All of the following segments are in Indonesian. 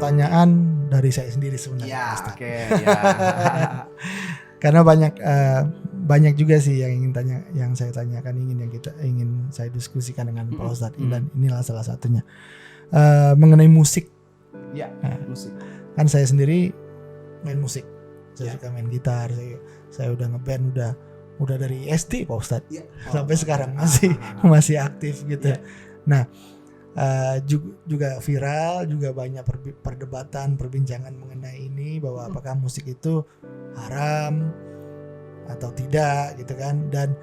pertanyaan dari saya sendiri sebenarnya. Ya, Ustaz. oke, ya. Karena banyak juga sih yang saya tanyakan, ingin saya diskusikan dengan Pak Ustadz, dan inilah salah satunya mengenai musik. Ya, musik. Kan saya sendiri main musik, saya suka main gitar, saya udah ngeband udah dari SD Pak Ustadz, sampai sekarang masih aktif gitu. Nah, juga viral, juga banyak perdebatan, perbincangan mengenai ini, bahwa apakah musik itu haram atau tidak gitu kan. Dan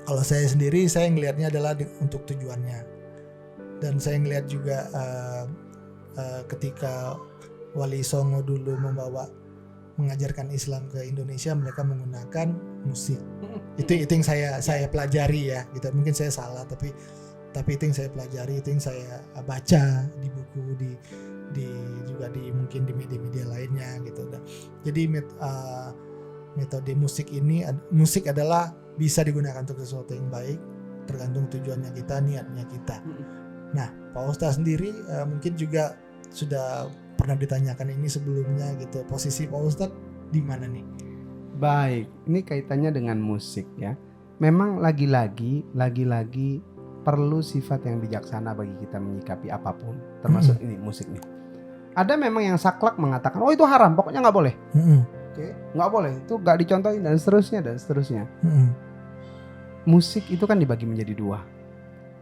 kalau saya sendiri, saya ngelihatnya adalah untuk tujuannya. Dan saya ngelihat juga ketika Wali Songo dulu mengajarkan Islam ke Indonesia, mereka menggunakan musik. Itu yang saya pelajari ya gitu. Mungkin saya salah, tapi itu yang saya pelajari, itu yang saya baca di buku, mungkin di media-media lainnya gitu. Jadi metode musik adalah bisa digunakan untuk sesuatu yang baik, tergantung tujuannya kita, niatnya kita. Nah, Pak Ustadz sendiri mungkin juga sudah pernah ditanyakan ini sebelumnya gitu. Posisi Pak Ustadz di mana nih? Baik, ini kaitannya dengan musik ya. Memang lagi-lagi perlu sifat yang bijaksana bagi kita menyikapi apapun, termasuk ini musik nih. Ada memang yang saklek mengatakan, oh itu haram, pokoknya nggak boleh. Oke, nggak boleh, itu nggak dicontohin dan seterusnya. Musik itu kan dibagi menjadi dua.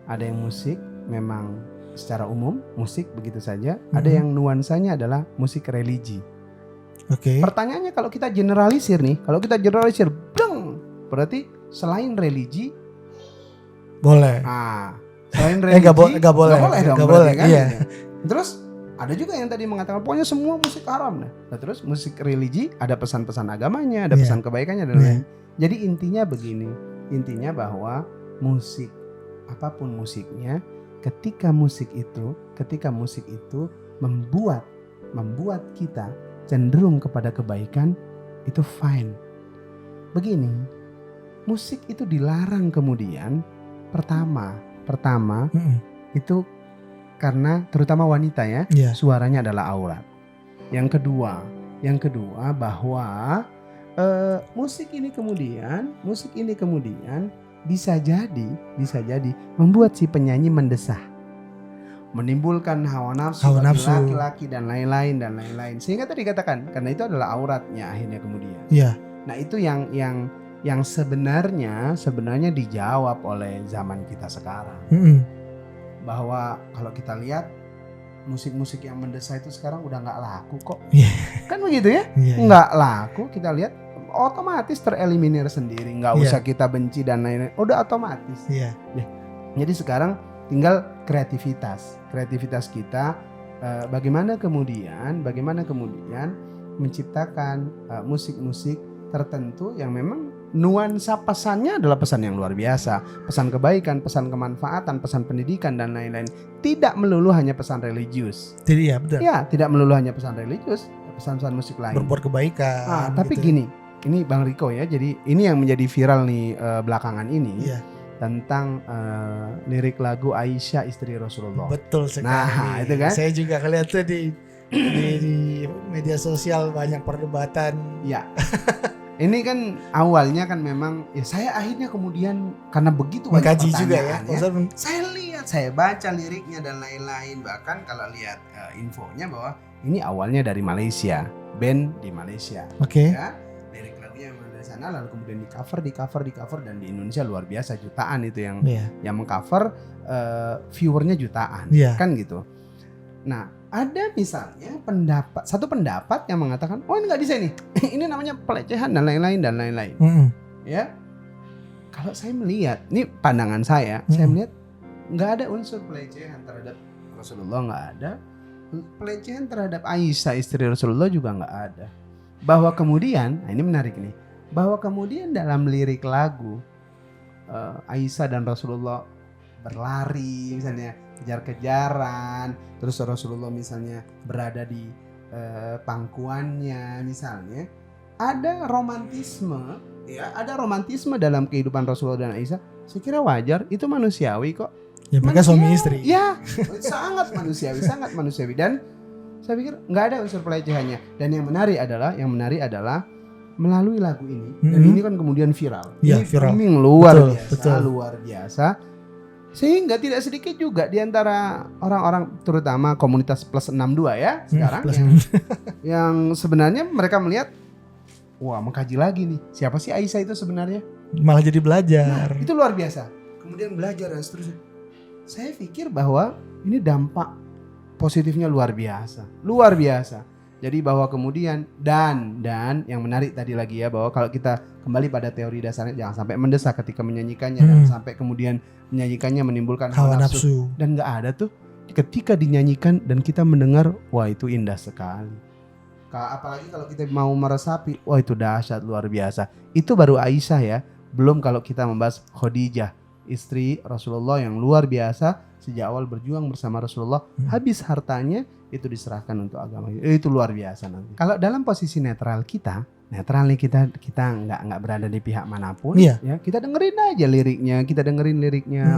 Ada yang musik memang secara umum, musik begitu saja. Ada yang nuansanya adalah musik religi. Oke. Pertanyaannya kalau kita generalisir, berarti selain religi boleh. Selain religi nggak boleh dong. Nggak boleh. Kan? Iya. Terus ada juga yang tadi mengatakan pokoknya semua musik haram. Nah, terus musik religi ada pesan-pesan agamanya, ada pesan kebaikannya dan lain. Jadi intinya begini, bahwa musik, apapun musiknya, ketika musik itu membuat kita cenderung kepada kebaikan, itu fine. Begini, musik itu dilarang kemudian pertama itu karena terutama wanita ya, suaranya adalah aurat. Yang kedua bahwa musik ini kemudian bisa jadi membuat si penyanyi mendesah, menimbulkan hawa nafsu laki-laki dan lain-lain. Sehingga tadi dikatakan karena itu adalah auratnya akhirnya kemudian. Nah, itu yang sebenarnya dijawab oleh zaman kita sekarang. Bahwa kalau kita lihat musik-musik yang mendesah itu sekarang udah nggak laku kok. Kan begitu ya? Nggak laku, kita lihat otomatis tereliminir sendiri, nggak usah kita benci dan lain-lain, udah otomatis. Jadi sekarang tinggal kreativitas kita, bagaimana kemudian menciptakan musik-musik tertentu yang memang nuansa pesannya adalah pesan yang luar biasa, pesan kebaikan, pesan kemanfaatan, pesan pendidikan dan lain-lain. Tidak melulu hanya pesan religius. Betul. Ya, tidak melulu hanya pesan religius, pesan-pesan musik lain. Berbuat kebaikan. Tapi gitu. Gini, ini Bang Riko ya. Jadi ini yang menjadi viral nih belakangan ini tentang lirik lagu Aisyah istri Rasulullah. Betul sekali. Nah, itu kan. Saya juga ngeliat tuh di media sosial banyak perdebatan. Ya. Ini kan awalnya kan memang ya saya akhirnya kemudian karena begitu banyak mengkaji juga ya. Saya lihat, saya baca liriknya dan lain-lain. Bahkan kalau lihat infonya bahwa ini awalnya dari Malaysia, band di Malaysia. Ya, lirik lagunya dari sana lalu kemudian di cover dan di Indonesia luar biasa jutaan itu yang mengcover, viewernya jutaan, kan gitu. Nah, ada misalnya satu pendapat yang mengatakan, oh ini nggak bisa nih, ini namanya pelecehan dan lain-lain. Ya, kalau saya melihat, ini pandangan saya melihat nggak ada unsur pelecehan terhadap Rasulullah, nggak ada pelecehan terhadap Aisyah istri Rasulullah juga nggak ada. Bahwa kemudian, nah ini menarik nih, bahwa kemudian dalam lirik lagu Aisyah dan Rasulullah berlari misalnya, kejar-kejaran, terus Rasulullah misalnya berada di pangkuannya misalnya, ada romantisme dalam kehidupan Rasulullah dan Aisyah. Saya kira wajar, itu manusiawi kok. Ya mereka suami istri. Ya, sangat manusiawi dan Saya pikir nggak ada unsur pelecehannya. Dan yang menarik adalah melalui lagu ini, dan ini kan kemudian viral. Ya, Ini viral. booming luar Betul. biasa. Sehingga tidak sedikit juga di antara orang-orang, terutama komunitas plus 62 ya sekarang, yang sebenarnya mereka melihat, wah, mengkaji lagi nih, siapa sih Aisyah itu sebenarnya? Malah jadi belajar. Itu luar biasa. Kemudian belajar dan seterusnya. Saya pikir bahwa ini dampak positifnya luar biasa. Jadi bahwa kemudian dan yang menarik tadi lagi ya, bahwa kalau kita kembali pada teori dasarnya, jangan sampai mendesak ketika menyanyikannya, dan sampai kemudian menyanyikannya menimbulkan hawa nafsu. Dan nggak ada tuh ketika dinyanyikan dan kita mendengar, wah itu indah sekali. Apalagi kalau kita mau meresapi, wah itu dahsyat luar biasa. Itu baru Aisyah ya. Belum kalau kita membahas Khadijah, istri Rasulullah yang luar biasa, sejak awal berjuang bersama Rasulullah, habis hartanya itu diserahkan untuk agama. Itu luar biasa nanti. Kalau dalam posisi netral nih kita nggak berada di pihak manapun, ya kita dengerin aja liriknya,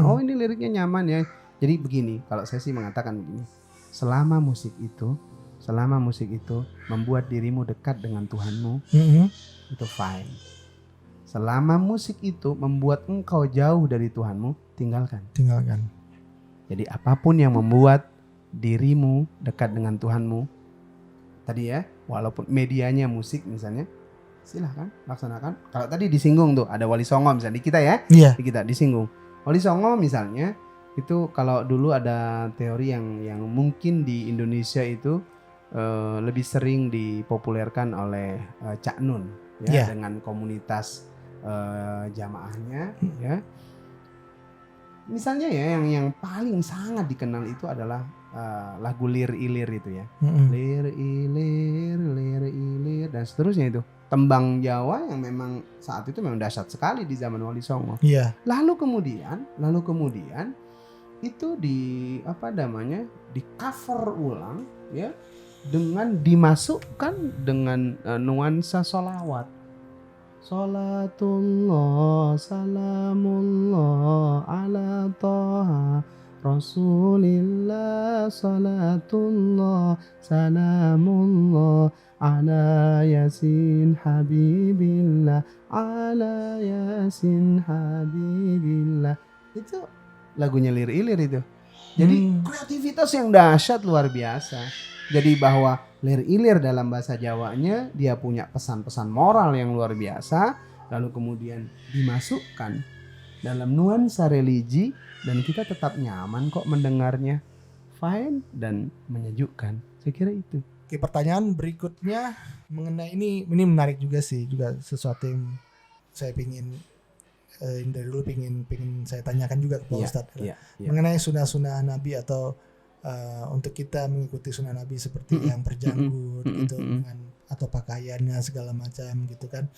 oh ini liriknya nyaman ya. Jadi begini, kalau saya sih mengatakan begini, selama musik itu membuat dirimu dekat dengan Tuhanmu, itu fine. Selama musik itu membuat engkau jauh dari Tuhanmu, tinggalkan. Jadi apapun yang membuat dirimu dekat dengan Tuhanmu, tadi ya, walaupun medianya musik misalnya, silahkan laksanakan. Kalau tadi disinggung tuh ada Wali Songo misalnya di kita ya, di kita disinggung Wali Songo misalnya, itu kalau dulu ada teori yang mungkin di Indonesia itu lebih sering dipopulerkan oleh Cak Nun ya, dengan komunitas jamaahnya ya. Misalnya ya yang paling sangat dikenal itu adalah lagu Lir Ilir itu ya. Lir Ilir dan seterusnya itu. Tembang Jawa yang memang saat itu memang dahsyat sekali di zaman Wali Songo. Lalu kemudian itu di cover ulang ya, dengan dimasukkan dengan nuansa sholawat. Salatullah salamullah ala toha Rasulillah, salatullah salamullah ala yasin habibillah, ala yasin habibillah. Itu lagunya Lir Ilir itu. Jadi kreativitas yang dahsyat luar biasa. Jadi bahwa Lir Ilir dalam bahasa Jawanya dia punya pesan-pesan moral yang luar biasa, lalu kemudian dimasukkan dalam nuansa religi dan kita tetap nyaman kok mendengarnya, fine dan menyejukkan. Saya kira itu. Oke, pertanyaan berikutnya mengenai ini menarik juga sih, juga sesuatu yang saya dari dulu pingin saya tanyakan juga ke Pak Ustadz mengenai sunnah Nabi atau untuk kita mengikuti sunnah Nabi seperti yang berjanggut gitu dengan atau pakaiannya segala macam gitu kan,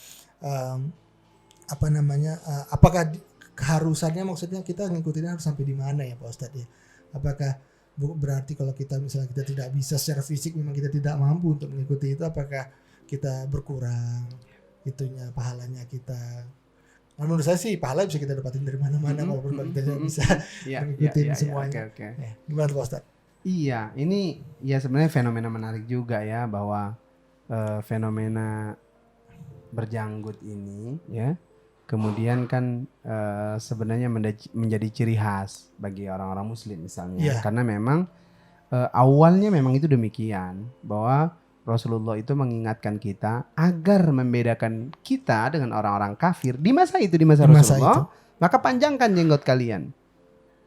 apakah keharusannya, maksudnya kita ngikutinnya harus sampai di mana ya Pak Ustadz ya? Apakah berarti kalau kita misalnya kita tidak bisa secara fisik, memang kita tidak mampu untuk mengikuti itu, apakah kita berkurang itunya pahalanya kita? Nah, menurut saya sih pahala bisa kita dapatin dari mana-mana walaupun kita tidak bisa mengikuti semuanya. Gimana Pak Ustadz? Iya, ini ya sebenarnya fenomena menarik juga ya, bahwa fenomena berjanggut ini ya, kemudian kan sebenarnya menjadi ciri khas bagi orang-orang Muslim misalnya, karena memang awalnya memang itu demikian, bahwa Rasulullah itu mengingatkan kita agar membedakan kita dengan orang-orang kafir di masa itu, di masa Rasulullah, maka panjangkan jenggot kalian.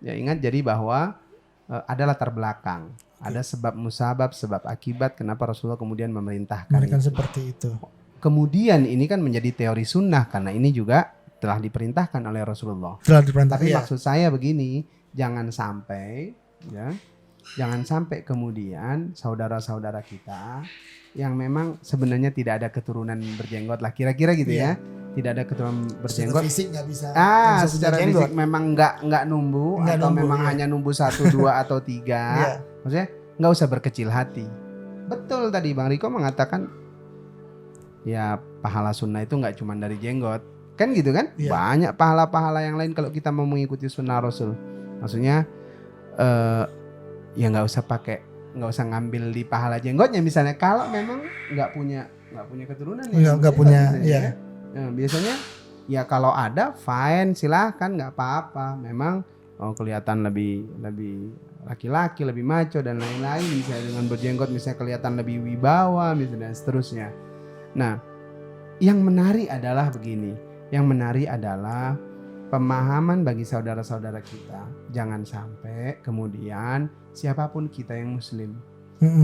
Ya ingat, jadi bahwa ada latar belakang, ada sebab musabab, sebab akibat kenapa Rasulullah kemudian memerintahkan seperti itu. Kemudian ini kan menjadi teori sunnah karena ini juga telah diperintahkan oleh Rasulullah. Tapi maksud saya begini, jangan sampai kemudian saudara-saudara kita yang memang sebenarnya tidak ada keturunan berjenggot lah, kira-kira gitu ya. Tidak ada keturunan berjenggot. Secara fisik nggak bisa. Secara fisik memang nggak numbu, atau memang hanya numbu 1, 2 atau 3. Maksudnya nggak usah berkecil hati. Betul tadi Bang Riko mengatakan, ya pahala sunnah itu nggak cuma dari jenggot, kan gitu kan? Banyak pahala-pahala yang lain kalau kita mau mengikuti sunnah Rasul. Maksudnya ya nggak usah pakai nggak usah ngambil di pahala jenggotnya misalnya. Kalau memang nggak punya keturunan ya, nggak punya biasanya, ya. Biasanya ya kalau ada fine, silahkan, nggak apa-apa. Memang kelihatan lebih laki-laki, lebih maco dan lain-lain, misalnya dengan berjenggot misalnya kelihatan lebih wibawa misalnya dan seterusnya. Nah, yang menarik adalah begini. Yang menarik adalah pemahaman bagi saudara-saudara kita. Jangan sampai kemudian siapapun kita yang muslim,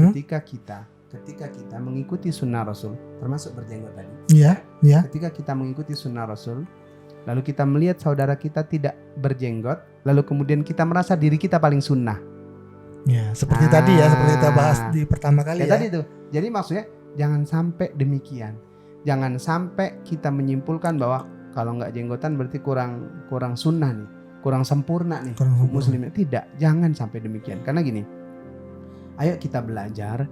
ketika kita mengikuti sunnah Rasul, termasuk berjenggot tadi. Iya. Ketika kita mengikuti sunnah Rasul, lalu kita melihat saudara kita tidak berjenggot, lalu kemudian kita merasa diri kita paling sunnah. Ya, seperti tadi ya, seperti kita bahas di pertama kali ya. Tadi tuh. Jadi maksudnya jangan sampai demikian. Jangan sampai kita menyimpulkan bahwa kalau nggak jenggotan berarti kurang sunnah nih, kurang sempurna nih muslimnya. Tidak, jangan sampai demikian. Karena gini, ayo kita belajar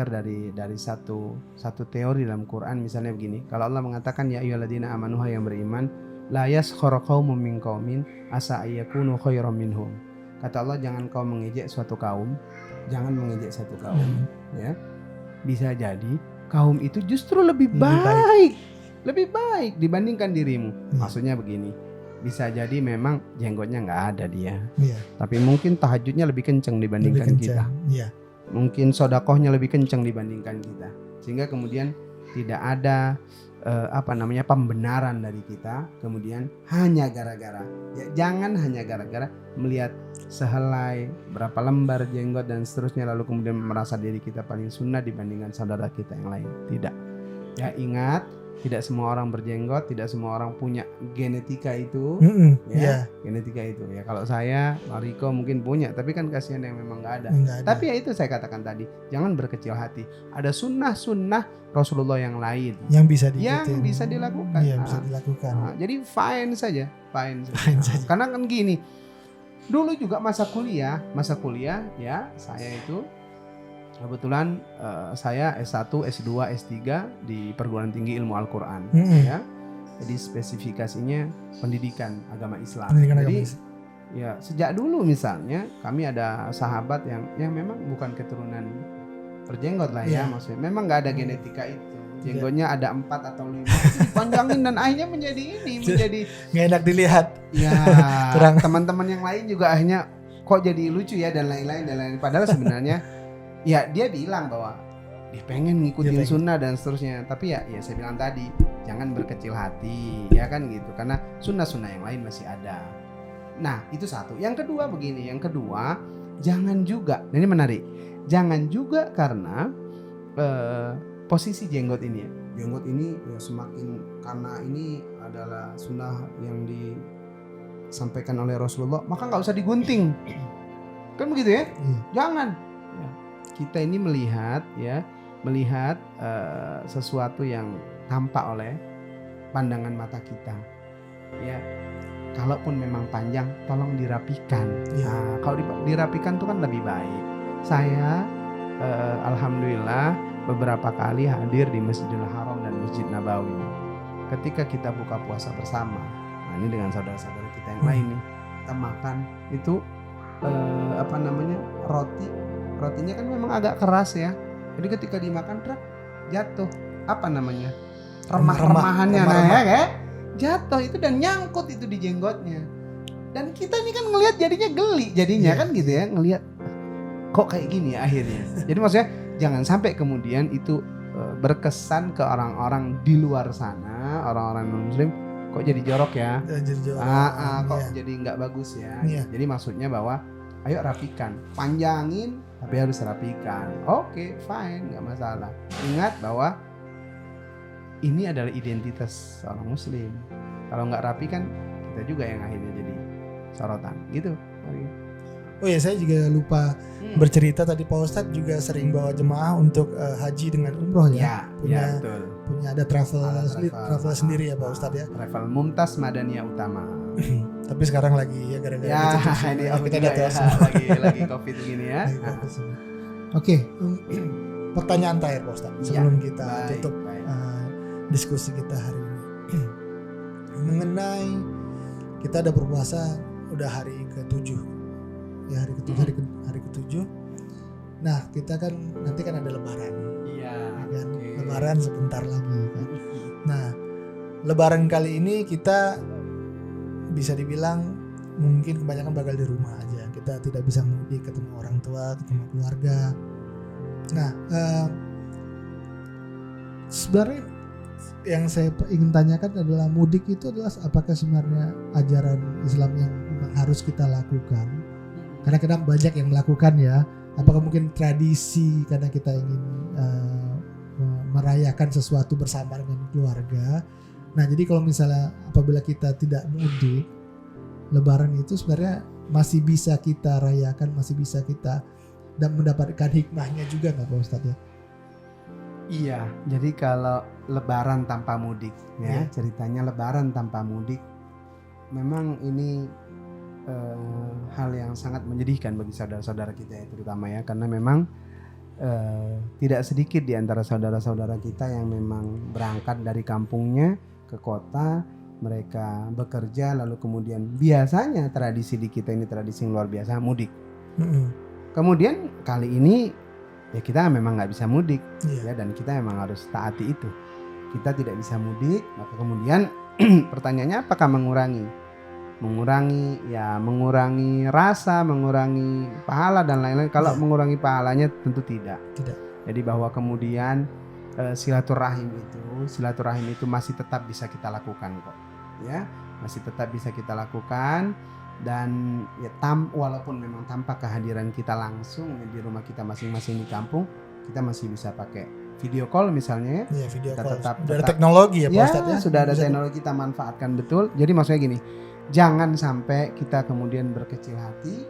dari satu teori dalam Quran. Misalnya begini, kalau Allah mengatakan ya ayyuhalladzina amanu yang beriman, la yaskhara qaumun min qaumin asa ayyakunu khairam minhum. Kata Allah, jangan kau mengejek suatu kaum, ya. Bisa jadi kaum itu justru lebih baik dibandingkan dirimu. Maksudnya begini, bisa jadi memang jenggotnya nggak ada dia, tapi mungkin tahajudnya lebih kenceng dibandingkan kita. Mungkin sodakohnya lebih kenceng dibandingkan kita, sehingga kemudian tidak ada pembenaran dari kita. Kemudian hanya gara-gara, jangan hanya gara-gara melihat sehelai berapa lembar jenggot dan seterusnya, lalu kemudian merasa diri kita paling sunnah dibandingkan saudara kita yang lain. Tidak. Ya, ingat, tidak semua orang berjenggot, tidak semua orang punya genetika itu. Genetika itu. Ya, kalau saya, Mariko mungkin punya, tapi kan kasihan yang memang nggak ada. Tapi ya itu saya katakan tadi, jangan berkecil hati. Ada sunnah Rasulullah yang lain yang bisa dilakukan. Iya, bisa dilakukan. Jadi fine saja. Karena kan gini, dulu juga masa kuliah ya, saya itu kebetulan saya S1, S2, S3 di Perguruan Tinggi Ilmu Al-Quran, ya. Jadi spesifikasinya pendidikan agama Islam. Ya sejak dulu misalnya kami ada sahabat yang memang bukan keturunan berjenggot lah ya, maksudnya memang nggak ada genetika itu. Jenggotnya ada 4 atau 5 dipanjangin dan akhirnya menjadi nggak enak dilihat. Ya, teman-teman yang lain juga akhirnya kok jadi lucu ya dan lain-lain. Padahal sebenarnya ya dia bilang bahwa dia pengen ngikutin sunnah dan seterusnya. Tapi ya saya bilang tadi, jangan berkecil hati, ya kan gitu. Karena sunnah-sunnah yang lain masih ada. Nah itu satu. Yang kedua begini, jangan juga, ini menarik, jangan juga karena posisi jenggot ini ya. Jenggot ini ya semakin, karena ini adalah sunnah yang disampaikan oleh Rasulullah, maka nggak usah digunting. Kan begitu ya? Jangan. Ya. Kita ini melihat sesuatu yang tampak oleh pandangan mata kita. Ya. Kalaupun memang panjang, tolong dirapikan. Nah, kalau dirapikan itu kan lebih baik. Saya alhamdulillah beberapa kali hadir di Masjidil Haram dan Masjid Nabawi. Ketika kita buka puasa bersama, nah ini dengan saudara-saudara kita yang lain nih, kita makan itu rotinya kan memang agak keras ya. Jadi ketika dimakan jatuh remah-remahannya jatuh itu dan nyangkut itu di jenggotnya. Dan kita ini kan ngelihat jadinya geli kan gitu ya, ngelihat kok kayak gini ya akhirnya. Jadi maksudnya jangan sampai kemudian itu berkesan ke orang-orang di luar sana, orang-orang non-muslim, kok jadi jorok ya, jadi nggak bagus ya. Jadi maksudnya bahwa ayo rapikan, panjangin tapi harus rapikan. Oke, fine, nggak masalah. Ingat bahwa ini adalah identitas seorang muslim. Kalau nggak rapi kan kita juga yang akhirnya jadi sorotan gitu. Oh ya, saya juga lupa bercerita tadi, Pak Ustadz juga sering bawa jemaah untuk haji dengan umroh ya. Punya ada travel sendiri ya Pak Ustadz ya. Travel Mumtaz Madaniyah Utama. Tapi sekarang lagi ya gara-gara ini kita udah lagi Covid gini ya. Oke, pertanyaan terakhir Pak Ustadz sebelum kita tutup diskusi kita hari ini. Mengenai kita ada berpuasa udah hari ke-7. Ya hari ke-7 Nah, kita kan nanti kan ada Lebaran. Iya. Kan? Oke. Lebaran sebentar lagi kan. Nah, Lebaran kali ini kita bisa dibilang mungkin kebanyakan bakal di rumah aja. Kita tidak bisa mudik, ketemu orang tua, ketemu keluarga. Nah, sebenarnya yang saya ingin tanyakan adalah mudik itu adalah apakah sebenarnya ajaran Islam yang memang harus kita lakukan? Karena kadang banyak yang melakukan ya. Apakah mungkin tradisi karena kita ingin merayakan sesuatu bersama dengan keluarga? Nah, jadi kalau misalnya apabila kita tidak mudik, Lebaran itu sebenarnya masih bisa kita rayakan, masih bisa kita dan mendapatkan hikmahnya juga nggak Pak Ustadz ya? Iya, jadi kalau Lebaran tanpa mudik, ya ceritanya Lebaran tanpa mudik, memang ini hal yang sangat menyedihkan bagi saudara-saudara kita ya, terutama ya, karena memang tidak sedikit di antara saudara-saudara kita yang memang berangkat dari kampungnya ke kota, mereka bekerja, lalu kemudian biasanya tradisi di kita ini tradisi yang luar biasa, mudik. Kemudian kali ini ya kita memang nggak bisa mudik, ya, dan kita memang harus taati itu. Kita tidak bisa mudik, maka kemudian pertanyaannya apakah mengurangi rasa, mengurangi pahala dan lain-lain. Kalau mengurangi pahalanya tentu tidak. Jadi bahwa kemudian silaturahim itu masih tetap bisa kita lakukan kok, ya, masih tetap bisa kita lakukan. Dan ya walaupun memang tanpa kehadiran kita langsung di rumah kita masing-masing di kampung, kita masih bisa pakai video call misalnya. Iya, video kita call. tetap ada teknologi ya Pak Ustadz ya. Sudah ada teknologi, kita manfaatkan betul. Jadi maksudnya gini, jangan sampai kita kemudian berkecil hati.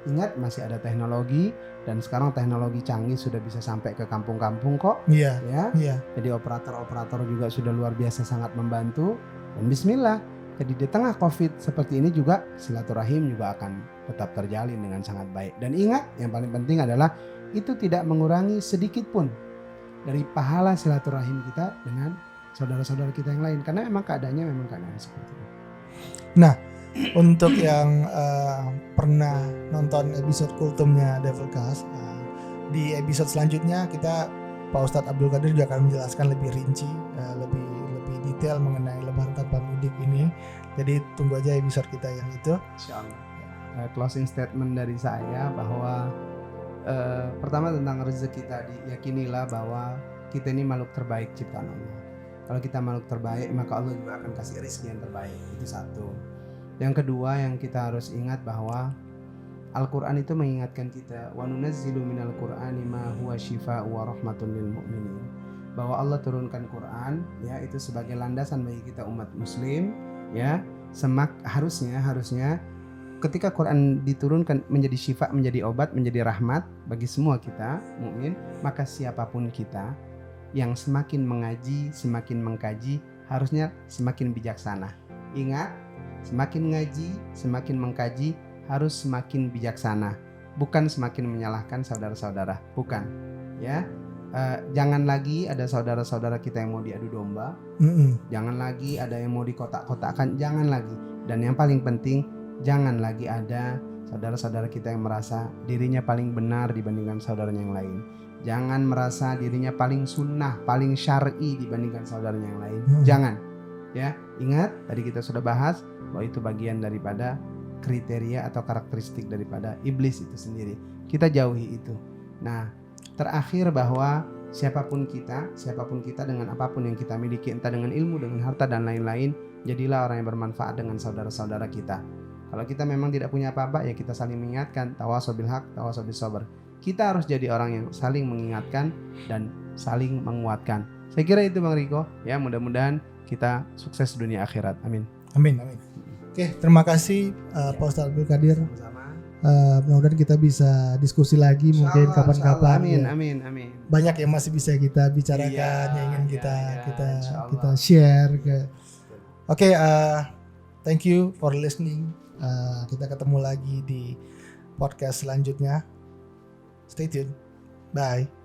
Ingat masih ada teknologi, dan sekarang teknologi canggih sudah bisa sampai ke kampung-kampung kok. Iya. Ya. Jadi operator-operator juga sudah luar biasa sangat membantu. Dan bismillah. Jadi di tengah COVID seperti ini juga silaturahim juga akan tetap terjalin dengan sangat baik. Dan ingat, yang paling penting adalah itu tidak mengurangi sedikit pun dari pahala silaturahim kita dengan saudara-saudara kita yang lain. Karena memang keadaannya memang keadaan seperti itu. Nah, untuk yang pernah nonton episode kultumnya Devilcast, di episode selanjutnya kita Pak Ustadz Abdul Qadir juga akan menjelaskan lebih rinci, lebih detail mengenai Lebaran tanpa mudik ini. Jadi tunggu aja episode kita yang itu. Insyaallah. Closing statement dari saya bahwa pertama tentang rezeki tadi, yakinilah bahwa kita ini makhluk terbaik ciptaan Allah. Kalau kita makhluk terbaik, maka Allah juga akan kasih rezeki yang terbaik. Itu satu. Yang kedua yang kita harus ingat bahwa Al-Quran itu mengingatkan kita, wa nunazzilu minal Qur'ani ma huwa syifaa'u wa rahmatun lil mu'minin. Bahwa Allah turunkan Quran, ya, itu sebagai landasan bagi kita umat muslim, ya. Harusnya ketika Quran diturunkan menjadi syifa, menjadi obat, menjadi rahmat bagi semua kita mukmin, maka siapapun kita yang semakin mengaji, semakin mengkaji, harusnya semakin bijaksana. Ingat, semakin ngaji, semakin mengkaji, harus semakin bijaksana, bukan semakin menyalahkan saudara-saudara, bukan, ya. Jangan lagi ada saudara-saudara kita yang mau diadu domba, jangan lagi ada yang mau dikotak-kotakan, jangan lagi. Dan yang paling penting, jangan lagi ada saudara-saudara kita yang merasa dirinya paling benar dibandingkan saudaranya yang lain. Jangan merasa dirinya paling sunnah, paling syar'i dibandingkan saudaranya yang lain. Jangan, ya. Ingat, tadi kita sudah bahas bahwa itu bagian daripada kriteria atau karakteristik daripada iblis itu sendiri. Kita jauhi itu. Nah, terakhir bahwa siapapun kita dengan apapun yang kita miliki, entah dengan ilmu, dengan harta dan lain-lain, jadilah orang yang bermanfaat dengan saudara-saudara kita. Kalau kita memang tidak punya apa-apa, ya kita saling mengingatkan, tawasau bil haq, tawasau bis sabr. Kita harus jadi orang yang saling mengingatkan dan saling menguatkan. Saya kira itu Bang Riko, ya, mudah-mudahan kita sukses dunia akhirat. Amin. Amin. Oke, terima kasih Pak Ustadz Abdul Qadir. Mudah-mudahan kita bisa diskusi lagi mungkin kapan-kapan. Amin. Banyak yang masih bisa kita bicarakan, yang ingin kita share. Oke, thank you for listening. Kita ketemu lagi di podcast selanjutnya. Stay tuned. Bye.